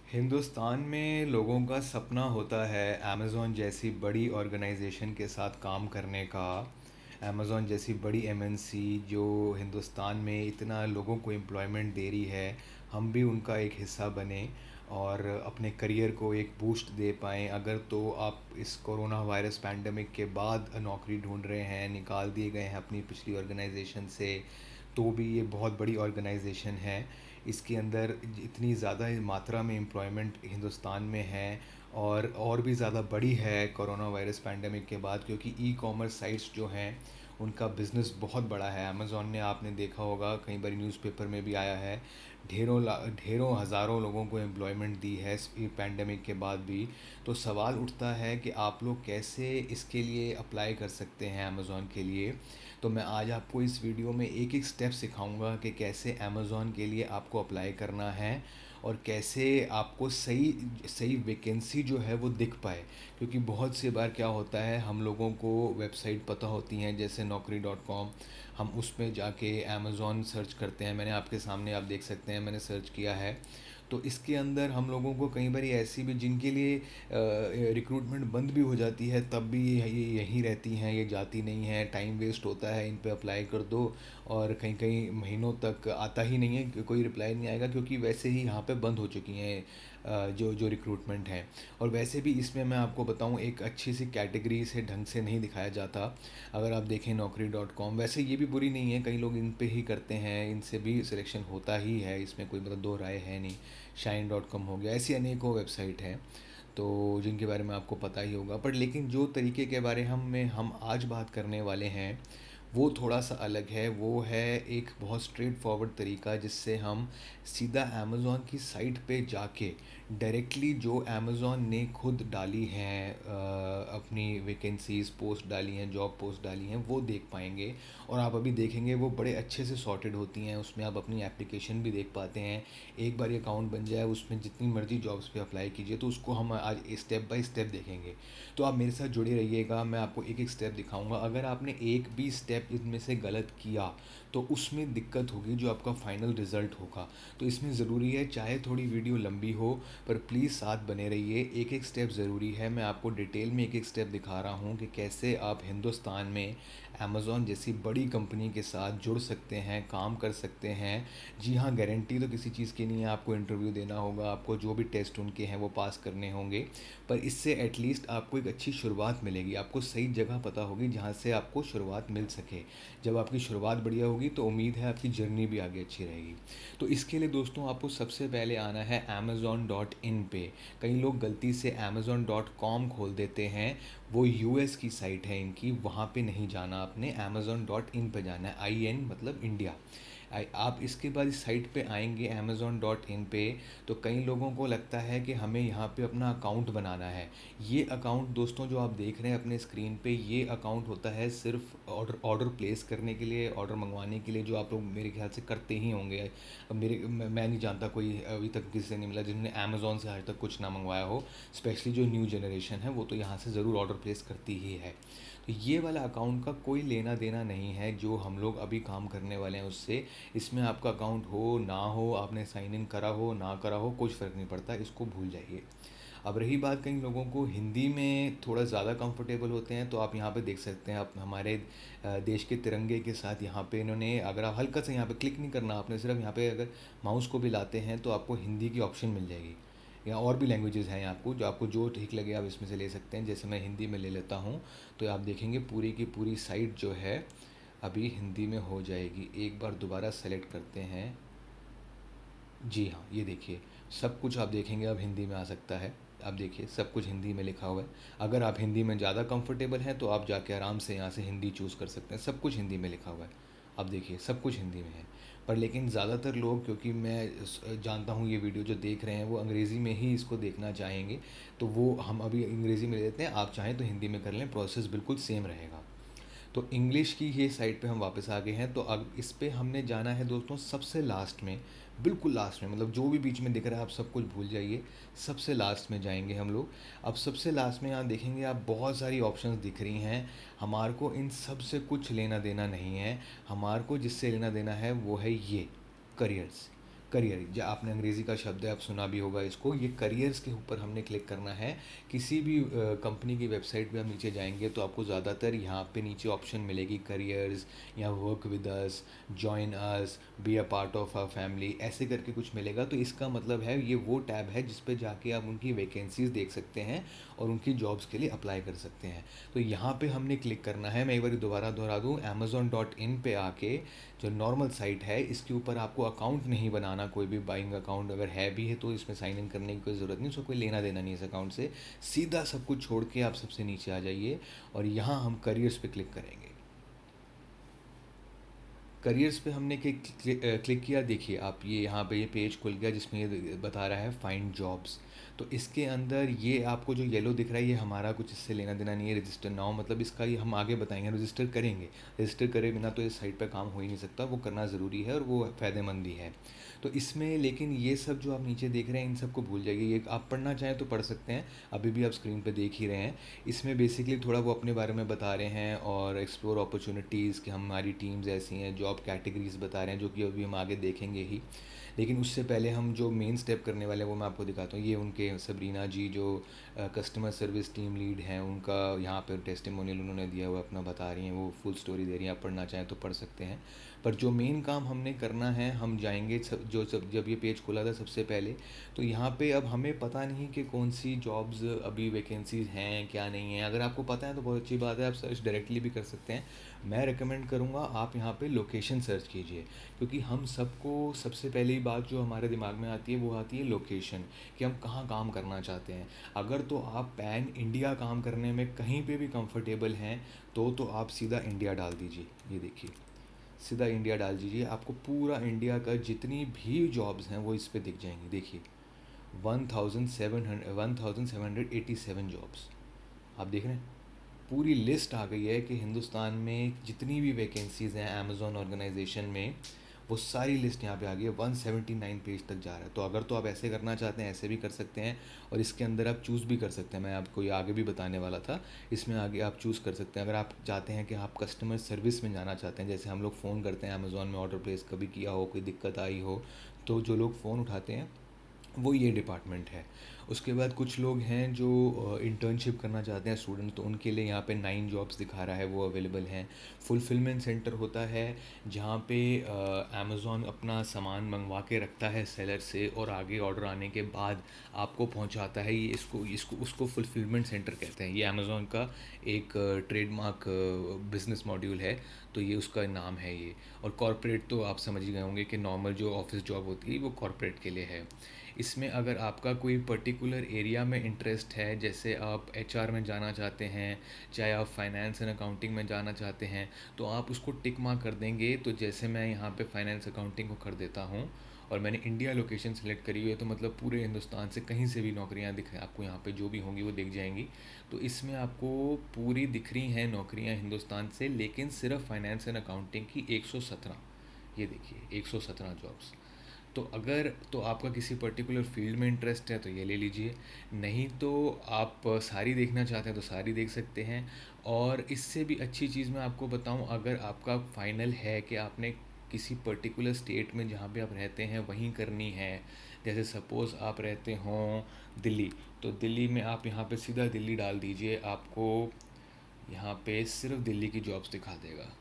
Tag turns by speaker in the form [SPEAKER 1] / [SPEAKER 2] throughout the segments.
[SPEAKER 1] हिंदुस्तान में लोगों का सपना होता है अमेज़ॉन जैसी बड़ी ऑर्गेनाइजेशन के साथ काम करने का। अमेज़ॉन जैसी बड़ी एमएनसी जो हिंदुस्तान में इतना लोगों को एम्प्लॉयमेंट दे रही है, हम भी उनका एक हिस्सा बने और अपने करियर को एक बूस्ट दे पाएँ। अगर तो आप इस कोरोना वायरस पैंडमिक के बाद नौकरी ढूंढ रहे हैं, निकाल दिए गए हैं अपनी पिछली ऑर्गेनाइजेशन से, तो भी ये बहुत बड़ी ऑर्गेनाइजेशन है। इसके अंदर इतनी ज़्यादा मात्रा में एम्प्लॉयमेंट हिंदुस्तान में है और भी ज़्यादा बड़ी है कोरोना वायरस पैंडमिक के बाद, क्योंकि ई कॉमर्स साइट्स जो हैं उनका बिज़नेस बहुत बड़ा है। अमेज़ॉन ने, आपने देखा होगा, कई बार न्यूज़पेपर में भी आया है, ढेरों हज़ारों लोगों को एम्प्लॉयमेंट दी है इस पैंडमिक के बाद भी। तो सवाल उठता है कि आप लोग कैसे इसके लिए अप्लाई कर सकते हैं अमेज़ॉन के लिए। तो मैं आज आपको इस वीडियो में एक एक स्टेप सिखाऊंगा कि कैसे अमेज़ॉन के लिए आपको अप्लाई करना है और कैसे आपको सही सही वैकेंसी जो है वो दिख पाए। क्योंकि बहुत सी बार क्या होता है, हम लोगों को वेबसाइट पता होती हैं जैसे naukri.com, हम उसमें जाके अमेज़ॉन सर्च करते हैं। मैंने आपके सामने, आप देख सकते हैं, मैंने सर्च किया है। तो इसके अंदर हम लोगों को कई बार ऐसी भी जिनके लिए रिक्रूटमेंट बंद भी हो जाती है, तब भी ये यहीं रहती हैं, ये जाती नहीं हैं, टाइम वेस्ट होता है, इन पे अप्लाई कर दो और कई कई महीनों तक आता ही नहीं है, कोई रिप्लाई नहीं आएगा, क्योंकि वैसे ही यहाँ पे बंद हो चुकी हैं जो जो रिक्रूटमेंट है। और वैसे भी इसमें मैं आपको बताऊँ, एक अच्छी सी कैटेगरी से ढंग से नहीं दिखाया जाता। अगर आप देखें naukri.com, वैसे ये भी बुरी नहीं है, कई लोग इन पे ही करते हैं, इनसे भी सिलेक्शन होता ही है, इसमें कोई मतलब दो राय है नहीं। shine.com हो गया, ऐसी अनेकों वेबसाइट हैं तो जिनके बारे में आपको पता ही होगा। पर लेकिन जो तरीके के बारे हम आज बात करने वाले हैं वो थोड़ा सा अलग है। वो है एक बहुत स्ट्रेट फॉरवर्ड तरीका, जिससे हम सीधा अमेज़ॉन की साइट पे जाके डायरेक्टली जो अमेज़ॉन ने खुद डाली हैं अपनी वैकेंसीज़ पोस्ट डाली हैं, जॉब पोस्ट डाली हैं, वो देख पाएंगे। और आप अभी देखेंगे वो बड़े अच्छे से सॉर्टेड होती हैं, उसमें आप अपनी एप्लीकेशन भी देख पाते हैं। एक बार ये अकाउंट बन जाए, उसमें जितनी मर्ज़ी जॉब्स पे अप्लाई कीजिए। तो उसको हम आज स्टेप बाय स्टेप देखेंगे। तो आप मेरे साथ जुड़े रहिएगा, मैं आपको एक एक स्टेप दिखाऊंगा। अगर आपने एक भी स्टेप इनमें से गलत किया तो उसमें दिक्कत होगी जो आपका फाइनल रिज़ल्ट होगा। तो इसमें ज़रूरी है, चाहे थोड़ी वीडियो लंबी हो, पर प्लीज़ साथ बने रहिए। एक एक स्टेप ज़रूरी है, मैं आपको डिटेल में एक एक स्टेप दिखा रहा हूँ कि कैसे आप हिंदुस्तान में अमेज़ॉन जैसी बड़ी कंपनी के साथ जुड़ सकते हैं, काम कर सकते हैं। जी हाँ, गारंटी तो किसी चीज़ की नहीं है, आपको इंटरव्यू देना होगा, आपको जो भी टेस्ट उनके हैं वो पास करने होंगे, पर इससे एटलीस्ट आपको एक अच्छी शुरुआत मिलेगी, आपको सही जगह पता होगी जहाँ से आपको शुरुआत मिल सके। जब आपकी शुरुआत बढ़िया होगी तो उम्मीद है आपकी जर्नी भी आगे अच्छी रहेगी। तो इसके लिए दोस्तों आपको सबसे पहले आना है amazon.in पे। कई लोग गलती से amazon.com खोल देते हैं, वो यूएस की साइट है इनकी, वहाँ पे नहीं जाना आपने, amazon.in पे जाना है। आई एन मतलब इंडिया। आप इसके बाद इस साइट पे आएंगे amazon.in पे, तो कई लोगों को लगता है कि हमें यहाँ पे अपना अकाउंट बनाना है। ये अकाउंट दोस्तों जो आप देख रहे हैं अपने स्क्रीन पे, ये अकाउंट होता है सिर्फ ऑर्डर ऑर्डर प्लेस करने के लिए, ऑर्डर मंगवाने के लिए, जो आप लोग मेरे ख्याल से करते ही होंगे। अब मैं नहीं जानता, कोई अभी तक किसी से नहीं मिला जिन्होंने अमेज़ॉन से आज तक कुछ ना मंगवाया हो। स्पेशली जो न्यू जनरेशन है वो तो यहाँ से ज़रूर ऑर्डर प्लेस करती ही है। तो ये वाला अकाउंट का कोई लेना देना नहीं है जो हम लोग अभी काम करने वाले हैं उससे। इसमें आपका अकाउंट हो ना हो, आपने साइन इन करा हो ना करा हो, कुछ फ़र्क नहीं पड़ता, इसको भूल जाइए। अब रही बात, कई लोगों को हिंदी में थोड़ा ज़्यादा कंफर्टेबल होते हैं, तो आप यहाँ पे देख सकते हैं, आप हमारे देश के तिरंगे के साथ यहाँ पे इन्होंने, अगर आप हल्का सा यहाँ पे क्लिक नहीं करना आपने, सिर्फ यहाँ पे अगर माउस को भी लाते हैं तो आपको हिंदी की ऑप्शन मिल जाएगी। या और भी लैंग्वेजेस हैं आपको, जो आपको जो ठीक लगे आप इसमें से ले सकते हैं। जैसे मैं हिंदी में ले लेता हूँ, तो आप देखेंगे पूरी की पूरी साइट जो है अभी हिंदी में हो जाएगी। एक बार दोबारा सेलेक्ट करते हैं। जी हाँ, ये देखिए, सब कुछ आप देखेंगे अब हिंदी में आ सकता है। आप देखिए सब कुछ हिंदी में लिखा हुआ है। अगर आप हिंदी में ज़्यादा कंफर्टेबल हैं तो आप जाके आराम से यहाँ से हिंदी चूज़ कर सकते हैं, सब कुछ हिंदी में लिखा हुआ है। अब देखिए सब कुछ हिंदी में है। पर लेकिन ज़्यादातर लोग, क्योंकि मैं जानता हूँ ये वीडियो जो देख रहे हैं वो अंग्रेज़ी में ही इसको देखना चाहेंगे, तो वो हम अभी अंग्रेज़ी में ले लेते हैं। आप चाहें तो हिंदी में कर लें, प्रोसेस बिल्कुल सेम रहेगा। तो इंग्लिश की ये साइट पे हम वापस आ गए हैं। तो अब इस पे हमने जाना है दोस्तों सबसे लास्ट में, बिल्कुल लास्ट में, मतलब जो भी बीच में दिख रहा है आप सब कुछ भूल जाइए, सबसे लास्ट में जाएंगे हम लोग। अब सबसे लास्ट में यहाँ देखेंगे आप बहुत सारी ऑप्शंस दिख रही हैं। हमारे को इन सब से कुछ लेना देना नहीं है, हमारे को जिससे लेना देना है वो है ये करियर्स। करियर, जो आपने अंग्रेज़ी का शब्द है, आप सुना भी होगा इसको, ये करियर्स के ऊपर हमने क्लिक करना है। किसी भी कंपनी की वेबसाइट पे आप नीचे जाएंगे तो आपको ज़्यादातर यहाँ पे नीचे ऑप्शन मिलेगी करियर्स या work with us, join us, be a part of our family, ऐसे करके कुछ मिलेगा। तो इसका मतलब है ये वो टैब है जिस पे जाके आप उनकी वैकेंसीज़ देख सकते हैं और उनकी जॉब्स के लिए अप्लाई कर सकते हैं। तो यहाँ पे हमने क्लिक करना है। मैं एक बार दोबारा दोहरा दूँ, amazon.in पे आके जो नॉर्मल साइट है इसके ऊपर आपको अकाउंट नहीं बनाना, कोई भी बाइंग अकाउंट अगर है भी है तो इसमें साइन इन करने की कोई ज़रूरत नहीं, उसको कोई लेना देना नहीं है इस अकाउंट से। सीधा सब कुछ छोड़ के आप सबसे नीचे आ जाइए और यहाँ हम करियर्स पे क्लिक करेंगे। करियर्स पे हमने क्लिक किया, देखिए आप ये यहाँ पे ये पेज खुल गया जिसमें ये बता रहा है फाइंड जॉब्स। तो इसके अंदर ये आपको जो येलो दिख रहा है ये हमारा कुछ इससे लेना देना नहीं है, रजिस्टर नाउ मतलब इसका ये हम आगे बताएंगे, रजिस्टर करेंगे। रजिस्टर करे बिना तो इस साइट पे काम हो ही नहीं सकता, वो करना ज़रूरी है और वो फ़ायदेमंद भी है। तो इसमें लेकिन ये सब जो आप नीचे देख रहे हैं इन सबको भूल जाइए, ये आप पढ़ना चाहें तो पढ़ सकते हैं, अभी भी आप स्क्रीन पे देख ही रहे हैं। इसमें बेसिकली थोड़ा वो अपने बारे में बता रहे हैं और एक्सप्लोर अपॉर्चुनिटीज़ कि हमारी टीम्स ऐसी हैं, जॉब कैटेगरीज बता रहे हैं जो कि अभी हम आगे देखेंगे ही। लेकिन उससे पहले हम जो मेन स्टेप करने वाले हैं वो मैं आपको दिखाता हूँ। ये उनके सबरीना जी जो कस्टमर सर्विस टीम लीड हैं, उनका यहाँ पर टेस्टिमोनियल उन्होंने दिया हुआ अपना बता रही हैं, वो फुल स्टोरी दे रही हैं, आप पढ़ना चाहें तो पढ़ सकते हैं। पर जो मेन काम हमने करना है, हम जाएंगे जब ये पेज खुला था सबसे पहले, तो यहाँ पे अब हमें पता नहीं कि कौन सी जॉब्स अभी वैकेंसीज हैं क्या नहीं है। अगर आपको पता है तो बहुत अच्छी बात है, आप सर्च डायरेक्टली भी कर सकते हैं। मैं रेकमेंड करूँगा आप यहाँ पे लोकेशन सर्च कीजिए, क्योंकि हम सबको सबसे पहली बात जो हमारे दिमाग में आती है वो आती है लोकेशन, कि हम कहाँ काम करना चाहते हैं। अगर तो आप पैन इंडिया काम करने में कहीं पे भी कंफर्टेबल हैं तो आप सीधा इंडिया डाल दीजिए। ये देखिए, सीधा इंडिया डाल दीजिए, आपको पूरा इंडिया का जितनी भी जॉब्स हैं वो इस पे दिख जाएंगी। देखिए 1787 जॉब्स आप देख रहे हैं, पूरी लिस्ट आ गई है कि हिंदुस्तान में जितनी भी वैकेंसीज़ हैं अमेज़ॉन ऑर्गेनाइजेशन में, वो सारी लिस्ट यहाँ पे आ गई है। 179 पेज तक जा रहा है। तो अगर तो आप ऐसे करना चाहते हैं ऐसे भी कर सकते हैं, और इसके अंदर आप चूज़ भी कर सकते हैं, मैं आपको ये आगे भी बताने वाला था। इसमें आगे आप चूज़ कर सकते हैं अगर आप चाहते हैं कि आप कस्टमर सर्विस में जाना चाहते हैं, जैसे हम लोग फ़ोन करते हैं अमेज़ॉन में, ऑर्डर प्लेस कभी किया हो, कोई दिक्कत आई हो, तो जो लोग फ़ोन उठाते हैं वो ये डिपार्टमेंट है। उसके बाद कुछ लोग हैं जो इंटर्नशिप करना चाहते हैं स्टूडेंट, तो उनके लिए यहाँ पे 9 जॉब्स दिखा रहा है, वो अवेलेबल हैं। फुलफिलमेंट सेंटर होता है जहाँ पे अमेज़ॉन अपना सामान मंगवा के रखता है सेलर से और आगे ऑर्डर आने के बाद आपको पहुँचाता है। ये इसको इसको उसको फुलफिलमेंट सेंटर कहते हैं। ये अमेज़ॉन का एक ट्रेडमार्क बिजनेस मॉड्यूल है, तो ये उसका नाम है ये। और कॉरपोरेट तो आप समझ ही गए होंगे कि नॉर्मल जो ऑफिस जॉब होती है वो कॉरपोरेट के लिए है। इसमें अगर आपका कोई पर्टिकुलर एरिया में इंटरेस्ट है, जैसे आप एचआर में जाना चाहते हैं, चाहे आप फाइनेंस एंड अकाउंटिंग में जाना चाहते हैं, तो आप उसको टिक मार्क कर देंगे। तो जैसे मैं यहाँ पे फाइनेंस अकाउंटिंग को कर देता हूँ और मैंने इंडिया लोकेशन सेलेक्ट करी हुई है, तो मतलब पूरे हिंदुस्तान से कहीं से भी नौकरियाँ दिख आपको यहाँ पे जो भी होंगी वो दिख जाएंगी। तो इसमें आपको पूरी दिख रही हैं नौकरियाँ हिंदुस्तान से, लेकिन सिर्फ फाइनेंस एंड अकाउंटिंग की 117, ये देखिए 117 जॉब्स। तो अगर तो आपका किसी पर्टिकुलर फील्ड में इंटरेस्ट है तो ये ले लीजिए, नहीं तो आप सारी देखना चाहते हैं तो सारी देख सकते हैं। और इससे भी अच्छी चीज़ मैं आपको बताऊं, अगर आपका फाइनल है कि आपने किसी पर्टिकुलर स्टेट में जहाँ पे आप रहते हैं वहीं करनी है, जैसे सपोज़ आप रहते हों दिल्ली, तो दिल्ली में आप यहाँ पे सीधा दिल्ली डाल दीजिए, आपको यहाँ पे सिर्फ दिल्ली की जॉब्स दिखा देगा।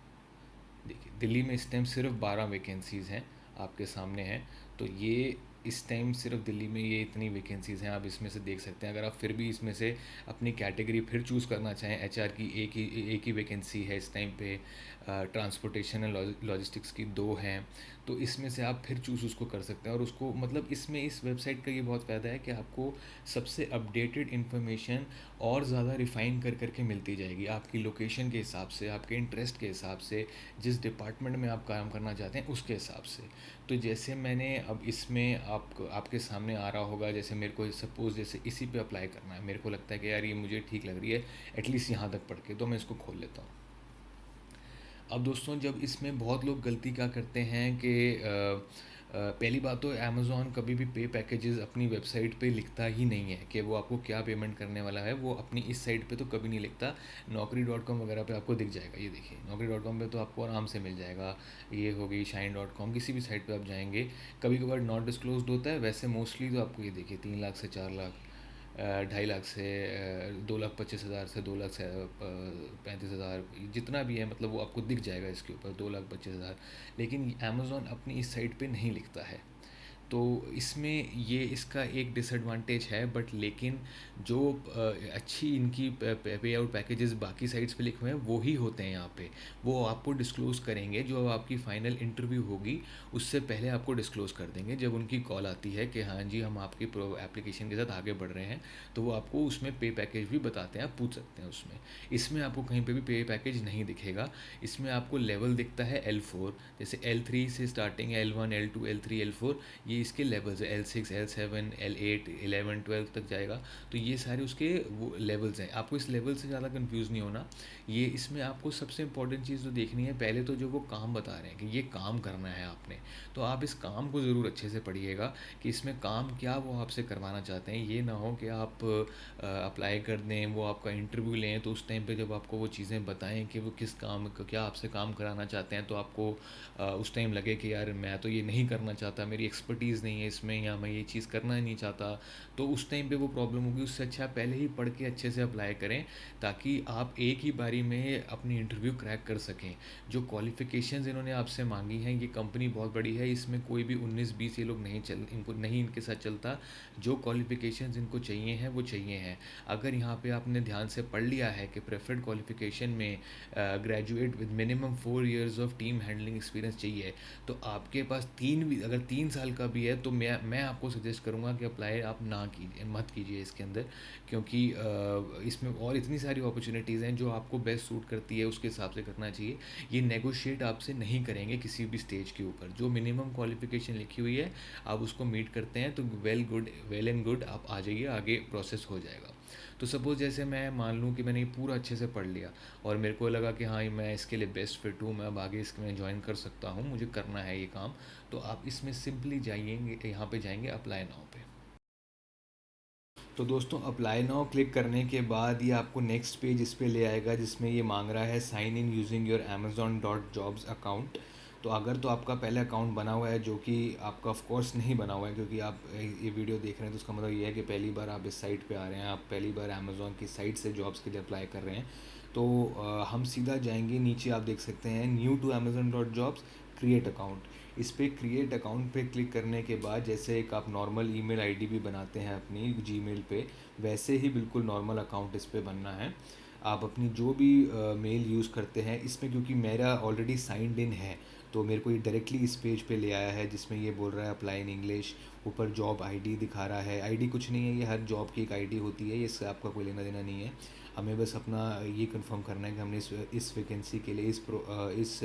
[SPEAKER 1] देखिए दिल्ली में इस टाइम सिर्फ 12 वैकेंसीज़ हैं आपके सामने हैं। तो ये इस टाइम सिर्फ दिल्ली में ये इतनी वैकेंसीज़ हैं, आप इसमें से देख सकते हैं। अगर आप फिर भी इसमें से अपनी कैटेगरी फिर चूज़ करना चाहें, एचआर की एक ही वैकेंसी है इस टाइम पे, ट्रांसपोर्टेशन एंड लॉजिस्टिक्स की 2 हैं, तो इसमें से आप फिर चूज़ उसको कर सकते हैं। और उसको मतलब इसमें इस वेबसाइट का ये बहुत फ़ायदा है कि आपको सबसे अपडेटेड इन्फॉर्मेशन और ज़्यादा रिफ़ाइन कर करके मिलती जाएगी, आपकी लोकेशन के हिसाब से, आपके इंटरेस्ट के हिसाब से, जिस डिपार्टमेंट में आप काम करना चाहते हैं उसके हिसाब से। तो जैसे मैंने अब इसमें आपके सामने आ रहा होगा, जैसे मेरे को सपोज़ जैसे इसी पे अप्लाई करना है, मेरे को लगता है कि यार ये मुझे ठीक लग रही है एटलीस्ट यहाँ तक पढ़ के, तो मैं इसको खोल लेता हूँ। अब दोस्तों जब इसमें बहुत लोग गलती क्या करते हैं कि पहली बात तो अमेज़ॉन कभी भी पे पैकेजेस अपनी वेबसाइट पे लिखता ही नहीं है कि वो आपको क्या पेमेंट करने वाला है, वो अपनी इस साइट पे तो कभी नहीं लिखता। Naukri.com वगैरह पे आपको दिख जाएगा, ये देखिए Naukri.com पे तो आपको आराम से मिल जाएगा। ये हो गई Shine.com, किसी भी साइट पे आप जाएंगे कभी कभार नॉट डिस्क्लोज्ड होता है, वैसे मोस्टली तो आपको ये देखिए 3 लाख से 4 लाख, 2.5 लाख से 2,25,000 से 2 लाख से 35,000, जितना भी है मतलब वो आपको दिख जाएगा इसके ऊपर 2,25,000। लेकिन अमेज़ॉन अपनी इस साइट पे नहीं लिखता है। तो इसमें ये इसका एक डिसएडवांटेज है, बट लेकिन जो अच्छी इनकी पे आउट पैकेजेस बाकी साइट्स पे लिखे हुए हैं वो ही होते हैं यहाँ पे। वो आपको डिस्क्लोज़ करेंगे, जो आपकी फ़ाइनल इंटरव्यू होगी उससे पहले आपको डिस्क्लोज़ कर देंगे। जब उनकी कॉल आती है कि हाँ जी हम आपकी एप्लीकेशन के साथ आगे बढ़ रहे हैं, तो वो आपको उसमें पे पैकेज भी बताते हैं, आप पूछ सकते हैं उसमें। इसमें आपको कहीं पे भी पे पैकेज नहीं दिखेगा। इसमें आपको लेवल दिखता है L4, जैसे L3 से स्टार्टिंग है, L1 L2 L3 L4, ये इसके लेवल्स है। L6 L7 L8 11 12 तक जाएगा। तो ये सारे उसके वो लेवल्स हैं, आपको इस लेवल से ज़्यादा कंफ्यूज नहीं होना। ये इसमें आपको सबसे इंपॉर्टेंट चीज़ जो देखनी है पहले तो, जो वो काम बता रहे हैं कि ये काम करना है आपने, तो आप इस काम को ज़रूर अच्छे से पढ़िएगा कि इसमें काम क्या वो आपसे करवाना चाहते हैं। ये ना हो कि आप अप्लाई कर दें, वो आपका इंटरव्यू लें, तो उस टाइम पे जब आपको वो चीज़ें बताएं कि वो किस काम क्या आपसे काम कराना चाहते हैं, तो आपको उस टाइम लगे कि यार मैं तो ये नहीं करना चाहता, मेरी एक्सपर्टीज़ नहीं है इसमें, या मैं ये चीज़ करना ही नहीं चाहता, तो उस टाइम पे वो प्रॉब्लम होगी। उससे अच्छा आप पहले ही पढ़ के अच्छे से अप्लाई करें, ताकि आप एक ही बारी में अपनी इंटरव्यू क्रैक कर सकें। जो क्वालिफ़िकेशंस इन्होंने आपसे मांगी हैं, ये कंपनी बहुत बड़ी है, इसमें कोई भी 19-20 ये लोग नहीं चल इनको नहीं इनके साथ चलता। जो क्वालिफ़िकेशंस इनको चाहिए हैं वो चाहिए हैं। अगर यहाँ पे आपने ध्यान से पढ़ लिया है कि प्रेफर्ड क्वालिफ़िकेशन में graduate with minimum 4 years of team handling experience चाहिए, तो आपके पास 3 भी, अगर 3 साल का भी है, तो मैं आपको सजेस्ट करूँगा कि अप्लाई आप ना कीजिए, मत कीजिए इसके अंदर। क्योंकि इसमें और इतनी सारी अपॉर्चुनिटीज़ हैं जो आपको बेस्ट सूट करती है, उसके हिसाब से करना चाहिए। ये नेगोशिएट आपसे नहीं करेंगे किसी भी स्टेज के ऊपर। जो मिनिमम क्वालिफिकेशन लिखी हुई है आप उसको मीट करते हैं तो वेल एंड गुड, आप आ जाइए, आगे प्रोसेस हो जाएगा। तो सपोज़ जैसे मैं मान लूँ कि मैंने ये पूरा अच्छे से पढ़ लिया और मेरे को लगा कि हाँ मैं इसके लिए बेस्ट फिट हूँ, मैं अब आगे इसमें ज्वाइन कर सकता हूँ, मुझे करना है ये काम, तो आप इसमें सिंपली जाइएंगे, यहाँ पे जाएंगे अप्लाई नाउ पे। तो दोस्तों अप्लाई नाउ क्लिक करने के बाद ये आपको नेक्स्ट पेज इस पे ले आएगा, जिसमें ये मांग रहा है sign in using your amazon.jobs account. तो अगर तो आपका पहले अकाउंट बना हुआ है, जो कि आपका ऑफ कोर्स नहीं बना हुआ है क्योंकि आप ये वीडियो देख रहे हैं, तो उसका मतलब ये है कि पहली बार आप इस साइट पे आ रहे हैं, आप पहली बार अमेज़ॉन की साइट से जॉब्स के लिए अप्लाई कर रहे हैं। तो हम सीधा जाएंगे नीचे, आप देख सकते हैं new to amazon.jobs, create account. इस पर क्रिएट अकाउंट पे क्लिक करने के बाद जैसे एक आप नॉर्मल ईमेल आईडी भी बनाते हैं अपनी जीमेल पे, वैसे ही बिल्कुल नॉर्मल अकाउंट इस पे बनना है। आप अपनी जो भी मेल यूज़ करते हैं इसमें, क्योंकि मेरा ऑलरेडी साइंड इन है, तो मेरे को ये डायरेक्टली इस पेज पे ले आया है जिसमें ये बोल रहा है अप्लाई इन इंग्लिश। ऊपर जॉब आईडी दिखा रहा है, आईडी कुछ नहीं है, ये हर जॉब की एक आईडी होती है, इससे आपका कोई लेना देना नहीं है। हमें बस अपना ये कंफर्म करना है कि हमने इस वैकेंसी के लिए, इस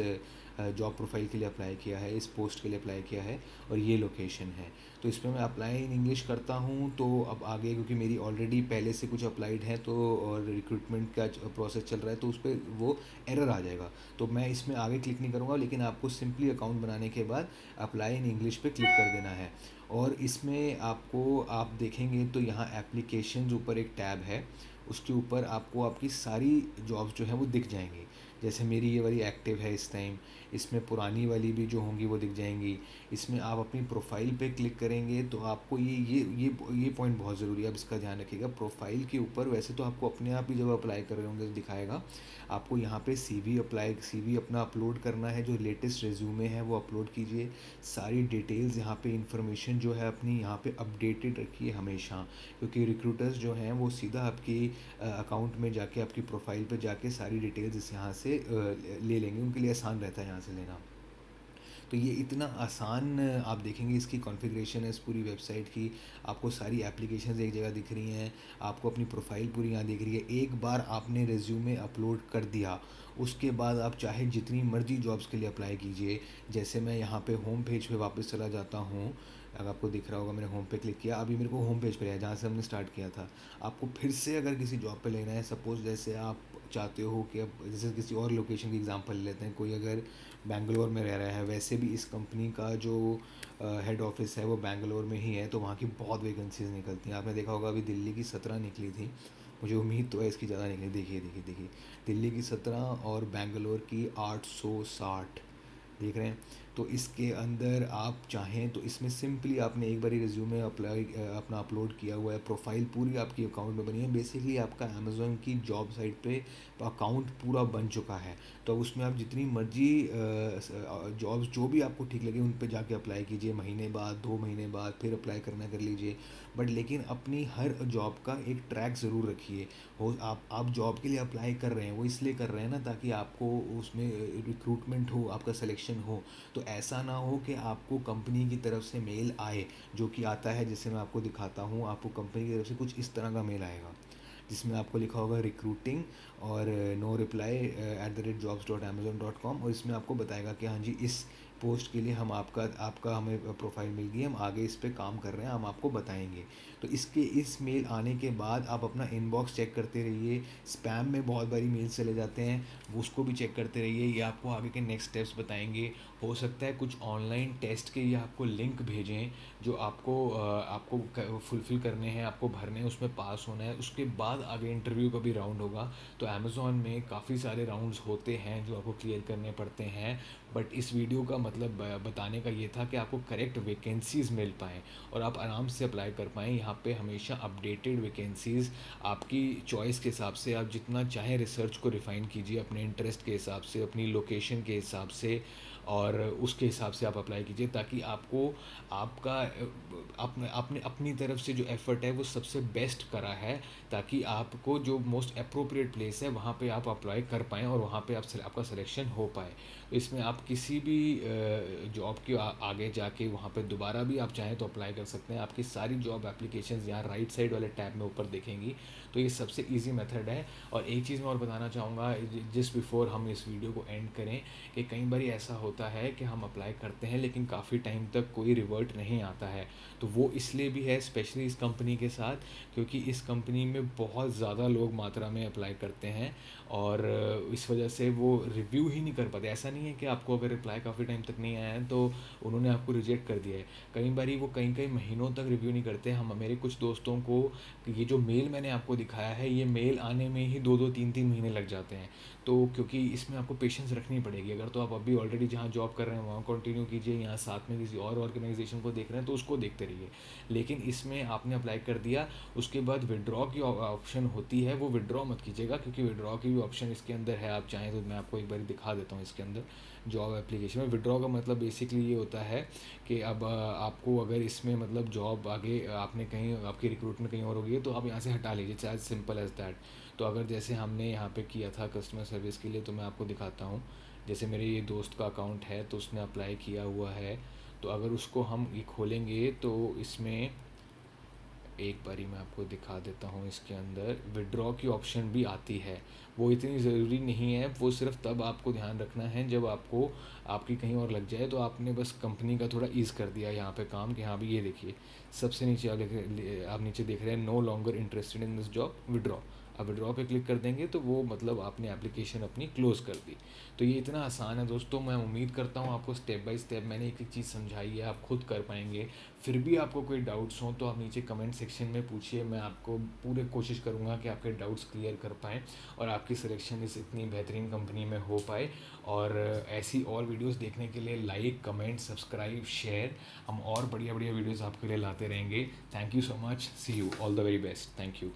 [SPEAKER 1] जॉब प्रोफाइल के लिए अप्लाई किया है, इस पोस्ट के लिए अप्लाई किया है, और ये लोकेशन है। तो इस पर मैं अप्लाई इन इंग्लिश करता हूँ। तो अब आगे क्योंकि मेरी ऑलरेडी पहले से कुछ अप्लाइड है, तो और रिक्रूटमेंट का प्रोसेस चल रहा है, तो उस पर वो एरर आ जाएगा, तो मैं इसमें आगे क्लिक नहीं करूँगा। लेकिन आपको सिंपली अकाउंट बनाने के बाद अप्लाई इन इंग्लिश पे क्लिक कर देना है। और इसमें आपको, आप देखेंगे तो यहाँ एप्लीकेशन ऊपर एक टैब है, उसके ऊपर आपको आपकी सारी जॉब्स जो हैं वो दिख जाएंगी। जैसे मेरी ये वाली एक्टिव है इस टाइम, इसमें पुरानी वाली भी जो होंगी वो दिख जाएंगी। इसमें आप अपनी प्रोफाइल पे क्लिक करेंगे तो आपको ये पॉइंट बहुत ज़रूरी है, अब इसका ध्यान रखिएगा। प्रोफाइल के ऊपर वैसे तो आपको अपने आप ही जब अप्लाई कर रहे होंगे तो दिखाएगा, आपको यहाँ पे सीवी अपना अपलोड करना है, जो लेटेस्ट रिज्यूमे है वो अपलोड कीजिए। सारी डिटेल्स यहाँ पे इंफॉर्मेशन जो है अपनी यहाँ पे अपडेटेड रखिए हमेशा, क्योंकि रिक्रूटर्स जो हैं वो सीधा आपकी अकाउंट में जाके, आपकी प्रोफाइल पे जाके सारी डिटेल्स इस यहाँ से ले लेंगे, उनके लिए आसान रहता है यहाँ से लेना। तो ये इतना आसान, आप देखेंगे इसकी कॉन्फ़िगरेशन है इस पूरी वेबसाइट की। आपको सारी एप्लीकेशंस एक जगह दिख रही हैं, आपको अपनी प्रोफाइल पूरी यहाँ दिख रही है। एक बार आपने रिज्यूमे अपलोड कर दिया, उसके बाद आप चाहे जितनी मर्जी जॉब्स के लिए अप्लाई कीजिए। जैसे मैं यहाँ पे होम पेज पे वापस चला जाता हूँ, अगर आपको दिख रहा होगा, मैंने होम पे क्लिक किया, अभी मेरे को होम पेज पे आया जहाँ से हमने स्टार्ट किया था। आपको फिर से अगर किसी जॉब पे लेना है, सपोज़ जैसे आप चाहते हो कि अब जैसे किसी और लोकेशन की एग्जांपल लेते हैं, कोई अगर बैंगलोर में रह रहा है, वैसे भी इस कंपनी का जो हेड ऑफिस है वो बैंगलोर में ही है, तो वहाँ की बहुत वैकेंसीज निकलती हैं। आपने देखा होगा अभी दिल्ली की 17 निकली थी, मुझे उम्मीद तो है इसकी ज़्यादा निकली। देखिए देखिए देखिए, दिल्ली की 17 और बैंगलोर की 860, देख रहे हैं। तो इसके अंदर आप चाहें तो इसमें सिंपली आपने एक बार रिज्यूमे अप्लाई अपना अपलोड किया हुआ है, प्रोफाइल पूरी आपकी अकाउंट में बनी है, बेसिकली आपका अमेज़ोन की जॉब साइट पे अकाउंट पूरा बन चुका है। तो अब उसमें आप जितनी मर्जी जॉब्स जो भी आपको ठीक लगे उन पे जाके अप्लाई कीजिए, महीने बाद, 2 महीने बाद फिर अप्लाई करना कर लीजिए। बट लेकिन अपनी हर जॉब का एक ट्रैक ज़रूर रखिए। हो आप जॉब के लिए अप्लाई कर रहे हैं, वो इसलिए कर रहे हैं ना ताकि आपको उसमें रिक्रूटमेंट हो, आपका सिलेक्शन हो। तो ऐसा ना हो कि आपको कंपनी की तरफ से मेल आए, जो कि आता है, जैसे मैं आपको दिखाता हूँ, आपको कंपनी की तरफ से कुछ इस तरह का मेल आएगा जिसमें आपको लिखा होगा रिक्रूटिंग और नो रिप्लाई @jobs.amazon.com, और इसमें आपको बताएगा कि हाँ जी, इस पोस्ट के लिए हम आपका हमें प्रोफाइल मिल गई, हम आगे इस पे काम कर रहे हैं, हम आपको बताएंगे। तो इस मेल आने के बाद आप अपना इनबॉक्स चेक करते रहिए। स्पैम में बहुत बारी मेल चले जाते हैं, वो उसको भी चेक करते रहिए, ये आपको आगे के नेक्स्ट स्टेप्स बताएंगे। हो सकता है कुछ ऑनलाइन टेस्ट के ये आपको लिंक भेजें, जो आपको फुलफ़िल करने हैं, आपको भरने हैं, उसमें पास होना है, उसके बाद आगे इंटरव्यू का भी राउंड होगा। तो अमेज़ॉन में काफ़ी सारे राउंड्स होते हैं जो आपको क्लियर करने पड़ते हैं। बट इस वीडियो का मतलब बताने का ये था कि आपको करेक्ट वैकेंसीज़ मिल पाएँ और आप आराम से अप्लाई कर पाएँ। यहाँ पे हमेशा अपडेटेड वैकेंसीज़, आपकी चॉइस के हिसाब से आप जितना चाहें रिसर्च को रिफ़ाइन कीजिए, अपने इंटरेस्ट के हिसाब से, अपनी लोकेशन के हिसाब से, और उसके हिसाब से आप अप्लाई कीजिए, ताकि आपको आपका आपने आपने अपनी तरफ से जो एफ़र्ट है वो सबसे बेस्ट करा है, ताकि आपको जो मोस्ट अप्रोप्रिएट प्लेस है वहाँ पे आप अप्लाई कर पाएँ और वहाँ पे आपका सिलेक्शन हो पाए। तो इसमें आप किसी भी जॉब के आगे जाके वहाँ पे दोबारा भी आप चाहें तो अप्लाई कर सकते हैं। आपकी सारी जॉब एप्लीकेशंस यहाँ राइट साइड वाले टैब में ऊपर दिखेंगी। तो ये सबसे ईजी मेथड है। और एक चीज़ मैं और बताना चाहूँगा जिस बिफोर हम इस वीडियो को एंड करें, कि कई बार ऐसा होता है कि हम अप्लाई करते हैं लेकिन काफ़ी टाइम तक कोई रिवर्ट नहीं आता है। तो वो इसलिए भी है स्पेशली इस कंपनी के साथ, क्योंकि इस कंपनी में बहुत ज़्यादा लोग मात्रा में अप्लाई करते हैं, और इस वजह से वो रिव्यू ही नहीं कर पाते। ऐसा नहीं है कि आपको अगर रिप्लाई काफ़ी टाइम तक नहीं आया है तो उन्होंने आपको रिजेक्ट कर दिया है। कई बार वो कई कई महीनों तक रिव्यू नहीं करते। हम मेरे कुछ दोस्तों को ये जो मेल मैंने आपको दिखाया है, ये मेल आने में ही 2-2 3-3 महीने लग जाते हैं। तो क्योंकि इसमें आपको पेशेंस रखनी पड़ेगी। अगर तो आप अभी ऑलरेडी जहाँ जॉब कर रहे हैं वहाँ कंटिन्यू कीजिए, यहाँ साथ में किसी और ऑर्गेनाइजेशन को देख रहे हैं तो उसको देखते रहिए। लेकिन इसमें आपने अप्लाई कर दिया, उसके बाद विड्रॉ की ऑप्शन होती है, वो विड्रॉ मत कीजिएगा, क्योंकि विड्रॉ की भी ऑप्शन इसके अंदर है। आप चाहें तो मैं आपको एक बार दिखा देता हूँ। इसके अंदर जॉब एप्लीकेशन में विड्रॉ का मतलब बेसिकली ये होता है कि अब आपको अगर इसमें मतलब जॉब आगे आपने कहीं, आपकी रिक्रूटमेंट कहीं और होगी, तो आप यहाँ से हटा लीजिए, it's as simple as that. तो अगर जैसे हमने यहाँ पे किया था कस्टमर सर्विस के लिए, तो मैं आपको दिखाता हूँ। जैसे मेरे ये दोस्त का अकाउंट है तो उसने अप्लाई किया हुआ है, तो अगर उसको हम ये खोलेंगे तो इसमें एक बारी मैं आपको दिखा देता हूँ। इसके अंदर विड्रॉ की ऑप्शन भी आती है। वो इतनी ज़रूरी नहीं है, वो सिर्फ तब आपको ध्यान रखना है जब आपको आपकी कहीं और लग जाए, तो आपने बस कंपनी का थोड़ा ईज़ कर दिया यहाँ पे काम, कि हाँ भी ये देखिए सबसे नीचे आप नीचे देख रहे हैं no longer interested in this job, withdraw. अब विड्रॉ पे क्लिक कर देंगे तो वो मतलब आपने एप्लीकेशन अपनी क्लोज़ कर दी। तो ये इतना आसान है दोस्तों। मैं उम्मीद करता हूँ आपको स्टेप बाय स्टेप मैंने एक एक चीज़ समझाई है, आप खुद कर पाएंगे। फिर भी आपको कोई डाउट्स हों तो आप नीचे कमेंट सेक्शन में पूछिए, मैं आपको पूरे कोशिश करूँगा कि आपके डाउट्स क्लियर कर पाएँ और आपकी सिलेक्शन इस इतनी बेहतरीन कंपनी में हो पाए। और ऐसी और वीडियोस देखने के लिए लाइक, कमेंट, सब्सक्राइब, शेयर, हम और बढ़िया बढ़िया वीडियोस आपके लिए लाते रहेंगे। Thank you so much, see you, all the very best, thank you.